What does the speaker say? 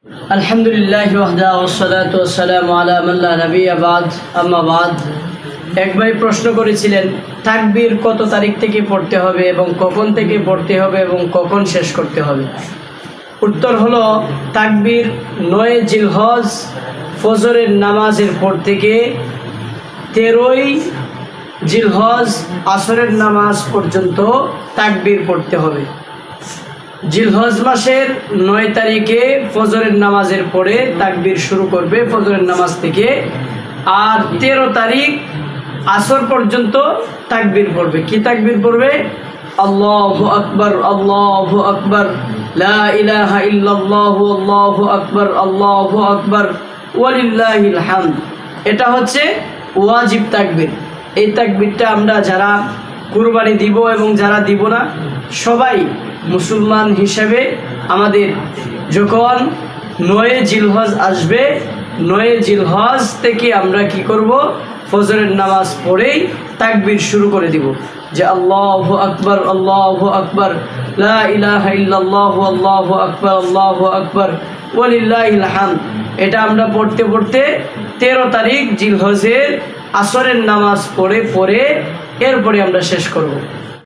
আলহামদুলিল্লাহি ওয়াহদা ওয়াসসালাতু ওয়াসসালামু আলা মান লা নাবিয়্যা বা'দ আম্মা বা'দ। এক ভাই প্রশ্ন করেছিলেন তাকবীর কত তারিখ থেকে পড়তে হবে এবং কখন থেকে পড়তে হবে এবং কখন শেষ করতে হবে। উত্তর হলো তাকবীর 9 জিলহজ ফজরের নামাজের পর থেকে 13ই জিলহজ আসরের নামাজ পর্যন্ত তাকবীর পড়তে হবে। জিলহজ মাসের 9 তারিখে ফজরের নামাজের পরে তাকবীর শুরু করবে ফজরের নামাজ থেকে, আর 13 তারিখ আসর পর্যন্ত তাকবীর পড়বে। কি তাকবীর পড়বে? আল্লাহু আকবার, আল্লাহু আকবার, লা ইলাহা ইল্লাল্লাহু, আল্লাহু আকবার, আল্লাহু আকবার, ওয়ালিল্লাহিল হামদ। এটা হচ্ছে ওয়াজিব তাকবীর। এই তাকবীরটা আমরা যারা কুরবানি দিব এবং যারা দিব না সবাই মুসলমান হিসেবে আমাদের যখন 9 জিলহজ আসবে 9 জিলহজ থেকে আমরা কি করব? ফজরের নামাজ পড়েই তাকবীর শুরু করে দিব যে আল্লাহু আকবার, আল্লাহু আকবার, লা ইলাহা ইল্লাল্লাহু, আল্লাহু আকবার, আল্লাহু আকবার, ওয়ালিল্লাহিল হামদ। এটা আমরা পড়তে পড়তে 13 তারিখ জিলহজের আসরের নামাজ পড়ে এরপরে আমরা শেষ করব।